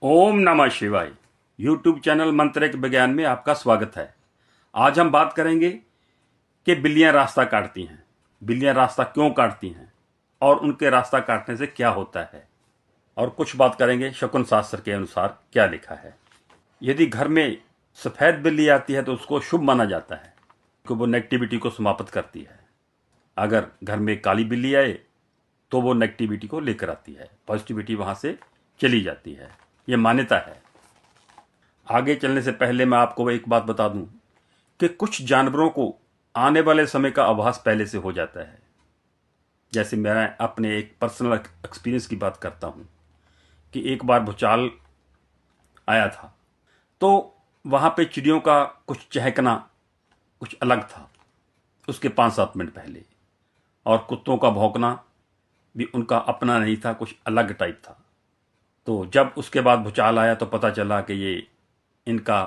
ओम नमः शिवाय। YouTube channel मंत्रिक विज्ञान में आपका स्वागत है। आज हम बात करेंगे कि बिल्लियां रास्ता काटती हैं। बिल्लियां रास्ता क्यों काटती हैं और उनके रास्ता काटने से क्या होता है, और कुछ बात करेंगे शकुन शास्त्र के अनुसार क्या लिखा है। यदि घर में सफ़ेद बिल्ली आती है तो उसको शुभ माना जाता है कि वो नेगेटिविटी को समाप्त करती है। अगर घर में काली बिल्ली आए तो वो नेगेटिविटी को लेकर आती है, पॉजिटिविटी वहाँ से चली जाती है, ये मान्यता है। आगे चलने से पहले मैं आपको एक बात बता दूं कि कुछ जानवरों को आने वाले समय का आभास पहले से हो जाता है। जैसे मैं अपने एक पर्सनल एक्सपीरियंस की बात करता हूं कि एक बार भूचाल आया था, तो वहाँ पे चिड़ियों का कुछ चहकना कुछ अलग था उसके 5-7 मिनट पहले, और कुत्तों का भौंकना भी उनका अपना नहीं था, कुछ अलग टाइप था। तो जब उसके बाद भूचाल आया तो पता चला कि ये इनका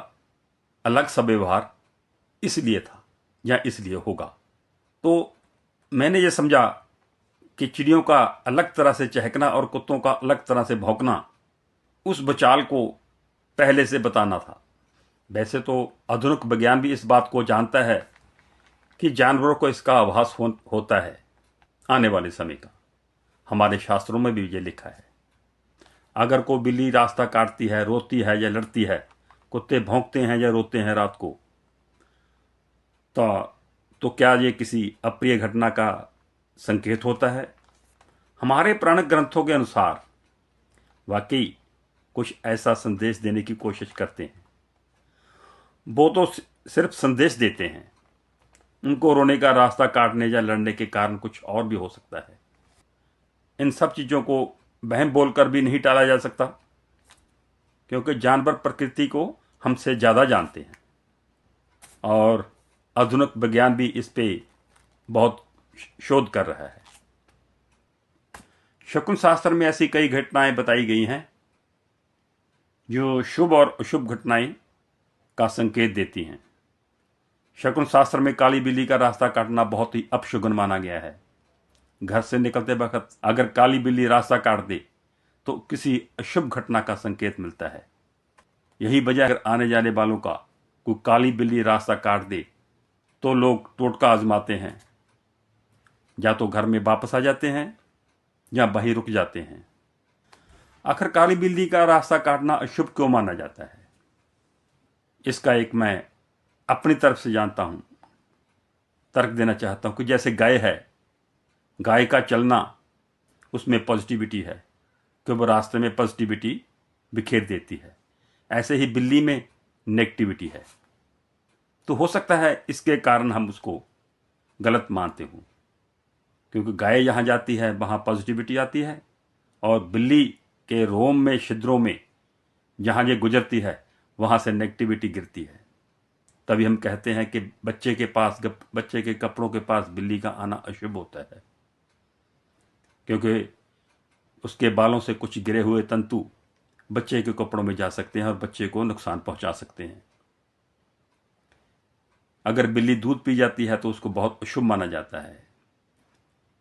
अलग सा व्यवहार इसलिए था या इसलिए होगा। तो मैंने ये समझा कि चिड़ियों का अलग तरह से चहकना और कुत्तों का अलग तरह से भौंकना उस भूचाल को पहले से बताना था। वैसे तो आधुनिक विज्ञान भी इस बात को जानता है कि जानवरों को इसका आभास होता है आने वाले समय का। हमारे शास्त्रों में भी ये लिखा है। अगर कोई बिल्ली रास्ता काटती है, रोती है या लड़ती है, कुत्ते भौंकते हैं या रोते हैं रात को, तो क्या ये किसी अप्रिय घटना का संकेत होता है? हमारे पुराण ग्रंथों के अनुसार वाकई कुछ ऐसा संदेश देने की कोशिश करते हैं। वो तो सिर्फ संदेश देते हैं, उनको रोने का रास्ता काटने या लड़ने के कारण कुछ और भी हो सकता है। इन सब चीज़ों को वहम बोलकर भी नहीं टाला जा सकता, क्योंकि जानवर प्रकृति को हमसे ज़्यादा जानते हैं और आधुनिक विज्ञान भी इस पे बहुत शोध कर रहा है। शकुन शास्त्र में ऐसी कई घटनाएं बताई गई हैं जो शुभ और अशुभ घटनाएं का संकेत देती हैं। शकुन शास्त्र में काली बिल्ली का रास्ता काटना बहुत ही अपशुगन माना गया है। घर से निकलते वक्त अगर काली बिल्ली रास्ता काट दे तो किसी अशुभ घटना का संकेत मिलता है। यही वजह अगर आने जाने वालों का कोई काली बिल्ली रास्ता काट दे तो लोग टोटका आजमाते हैं, या तो घर में वापस आ जाते हैं या वहीं रुक जाते हैं। आखिर काली बिल्ली का रास्ता काटना अशुभ क्यों माना जाता है, इसका एक मैं अपनी तरफ से जानता हूं, तर्क देना चाहता हूं कि जैसे गाय है, गाय का चलना उसमें पॉजिटिविटी है कि वो रास्ते में पॉजिटिविटी बिखेर देती है, ऐसे ही बिल्ली में नेगेटिविटी है। तो हो सकता है इसके कारण हम उसको गलत मानते हों, क्योंकि गाय जहाँ जाती है वहाँ पॉजिटिविटी आती है, और बिल्ली के रोम में, छिद्रों में जहाँ ये गुजरती है वहाँ से नेगेटिविटी गिरती है। तभी हम कहते हैं कि बच्चे के कपड़ों के पास बिल्ली का आना अशुभ होता है, क्योंकि उसके बालों से कुछ गिरे हुए तंतु बच्चे के कपड़ों में जा सकते हैं और बच्चे को नुकसान पहुंचा सकते हैं। अगर बिल्ली दूध पी जाती है तो उसको बहुत अशुभ माना जाता है,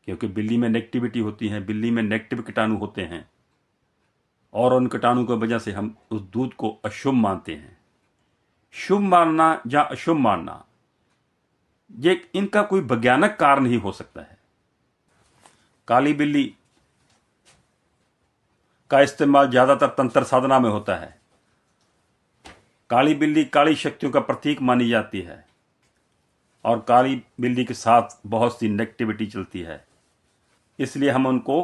क्योंकि बिल्ली में नेगेटिविटी होती है, बिल्ली में नेगेटिव कीटाणु होते हैं, और उन कीटाणु की वजह से हम उस दूध को अशुभ मानते हैं। शुभ मानना या अशुभ मानना, ये इनका कोई वैज्ञानिक कारण ही हो सकता है। काली बिल्ली का इस्तेमाल ज्यादातर तंत्र साधना में होता है। काली बिल्ली काली शक्तियों का प्रतीक मानी जाती है, और काली बिल्ली के साथ बहुत सी नेगेटिविटी चलती है, इसलिए हम उनको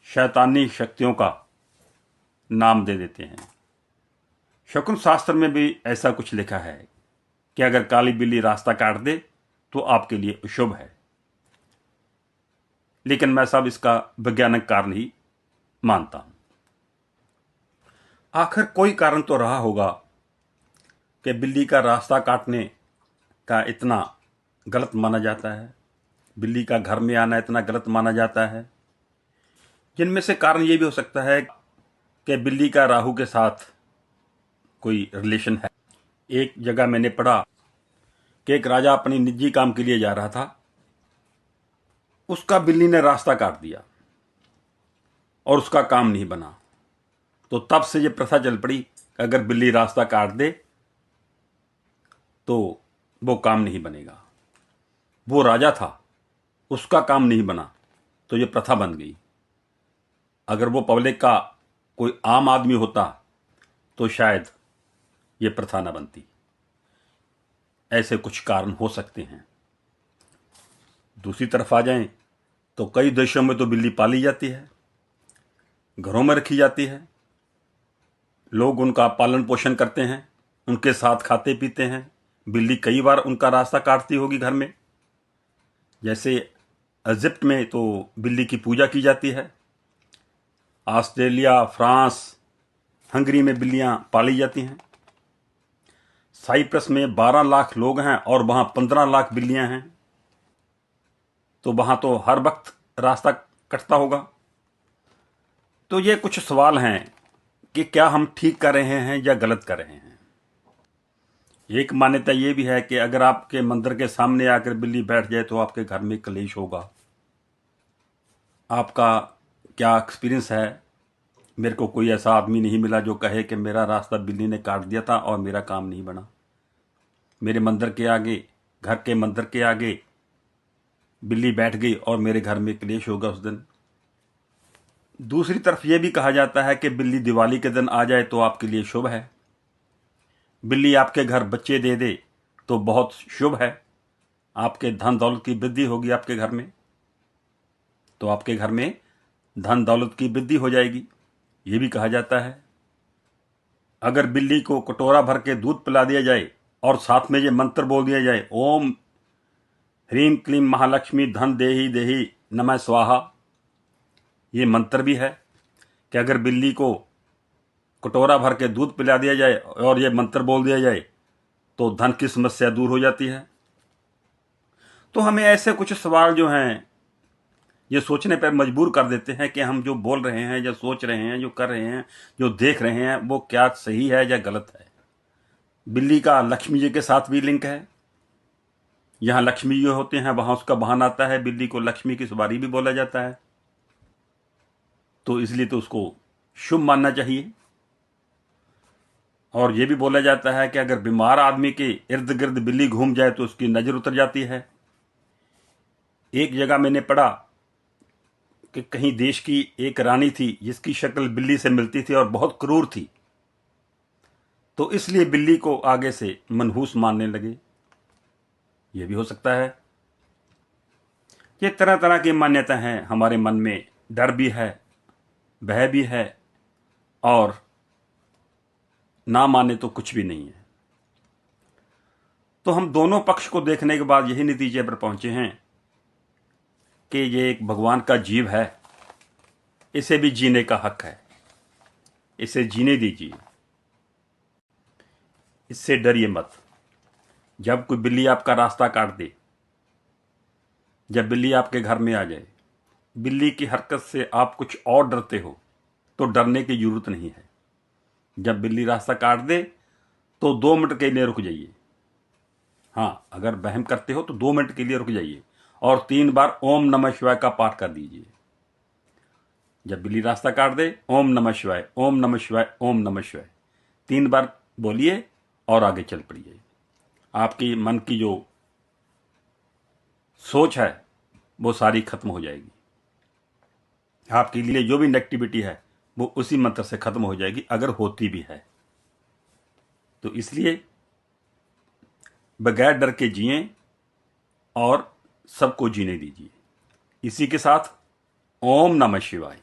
शैतानी शक्तियों का नाम दे देते हैं। शकुन शास्त्र में भी ऐसा कुछ लिखा है कि अगर काली बिल्ली रास्ता काट दे तो आपके लिए अशुभ है, लेकिन मैं सब इसका वैज्ञानिक कारण ही मानता हूं। आखिर कोई कारण तो रहा होगा कि बिल्ली का रास्ता काटने का इतना गलत माना जाता है, बिल्ली का घर में आना इतना गलत माना जाता है। जिनमें से कारण ये भी हो सकता है कि बिल्ली का राहु के साथ कोई रिलेशन है। एक जगह मैंने पढ़ा कि एक राजा अपनी निजी काम के लिए जा रहा था, उसका बिल्ली ने रास्ता काट दिया और उसका काम नहीं बना। तो तब से ये प्रथा चल पड़ी कि अगर बिल्ली रास्ता काट दे तो वो काम नहीं बनेगा। वो राजा था, उसका काम नहीं बना तो ये प्रथा बन गई। अगर वो पब्लिक का कोई आम आदमी होता तो शायद ये प्रथा न बनती। ऐसे कुछ कारण हो सकते हैं। दूसरी तरफ आ जाएं तो कई देशों में तो बिल्ली पाली जाती है, घरों में रखी जाती है, लोग उनका पालन पोषण करते हैं, उनके साथ खाते पीते हैं। बिल्ली कई बार उनका रास्ता काटती होगी घर में। जैसे इजिप्ट में तो बिल्ली की पूजा की जाती है, ऑस्ट्रेलिया, फ्रांस, हंगरी में बिल्लियां पाली जाती हैं। साइप्रस में 12 लाख लोग हैं और वहां 15 लाख बिल्लियां हैं, तो वहां तो हर वक्त रास्ता कटता होगा। तो ये कुछ सवाल हैं कि क्या हम ठीक कर रहे हैं या गलत कर रहे हैं। एक मान्यता ये भी है कि अगर आपके मंदिर के सामने आकर बिल्ली बैठ जाए तो आपके घर में कलेश होगा। आपका क्या एक्सपीरियंस है? मेरे को कोई ऐसा आदमी नहीं मिला जो कहे कि मेरा रास्ता बिल्ली ने काट दिया था और मेरा काम नहीं बना। मेरे मंदिर के आगे, घर के मंदिर के आगे बिल्ली बैठ गई और मेरे घर में क्लेश होगा उस दिन। दूसरी तरफ यह भी कहा जाता है कि बिल्ली दिवाली के दिन आ जाए तो आपके लिए शुभ है। बिल्ली आपके घर बच्चे दे दे तो बहुत शुभ है। आपके धन दौलत की वृद्धि होगी आपके घर में, तो आपके घर में धन दौलत की वृद्धि हो जाएगी, ये भी कहा जाता है। अगर बिल्ली को कटोरा भर के दूध पिला दिया जाए और साथ में ये मंत्र बोल दिया जाए, ओम ह्रीम क्लीम महालक्ष्मी धन देही देही नमः स्वाहा, ये मंत्र भी है कि अगर बिल्ली को कटोरा भर के दूध पिला दिया जाए और ये मंत्र बोल दिया जाए तो धन की समस्या दूर हो जाती है। तो हमें ऐसे कुछ सवाल जो हैं ये सोचने पर मजबूर कर देते हैं कि हम जो बोल रहे हैं, जो सोच रहे हैं, जो कर रहे हैं, जो देख रहे हैं, वो क्या सही है या गलत है। बिल्ली का लक्ष्मी जी के साथ भी लिंक है। यहां लक्ष्मी जी होते हैं वहां उसका वाहन आता है। बिल्ली को लक्ष्मी की सवारी भी बोला जाता है, तो इसलिए तो उसको शुभ मानना चाहिए। और यह भी बोला जाता है कि अगर बीमार आदमी के इर्द गिर्द बिल्ली घूम जाए तो उसकी नजर उतर जाती है। एक जगह मैंने पढ़ा कि कहीं देश की एक रानी थी जिसकी शक्ल बिल्ली से मिलती थी और बहुत क्रूर थी, तो इसलिए बिल्ली को आगे से मनहूस मानने लगे। यह भी हो सकता है। ये तरह तरह की मान्यता हैं। हमारे मन में डर भी है, भय भी है, और ना माने तो कुछ भी नहीं है। तो हम दोनों पक्ष को देखने के बाद यही नतीजे पर पहुंचे हैं कि ये एक भगवान का जीव है, इसे भी जीने का हक है, इसे जीने दीजिए, इससे डरिए मत। जब कोई बिल्ली आपका रास्ता काट दे, जब बिल्ली आपके घर में आ जाए, बिल्ली की हरकत से आप कुछ और डरते हो तो डरने की जरूरत नहीं है। जब बिल्ली रास्ता काट दे तो 2 मिनट के लिए रुक जाइए। हाँ, अगर वहम करते हो तो 2 मिनट के लिए रुक जाइए और 3 बार ओम नमः शिवाय का पाठ कर दीजिए। जब बिल्ली रास्ता काट दे, ओम नमः शिवाय, ओम नमः शिवाय, ओम नमः शिवाय 3 बार बोलिए और आगे चल पड़िए। आपकी मन की जो सोच है वो सारी खत्म हो जाएगी। आपके लिए जो भी नेगेटिविटी है वो उसी मंत्र से खत्म हो जाएगी, अगर होती भी है तो। इसलिए बगैर डर के जिएं और सबको जीने दीजिए। इसी के साथ ओम नमः शिवाय।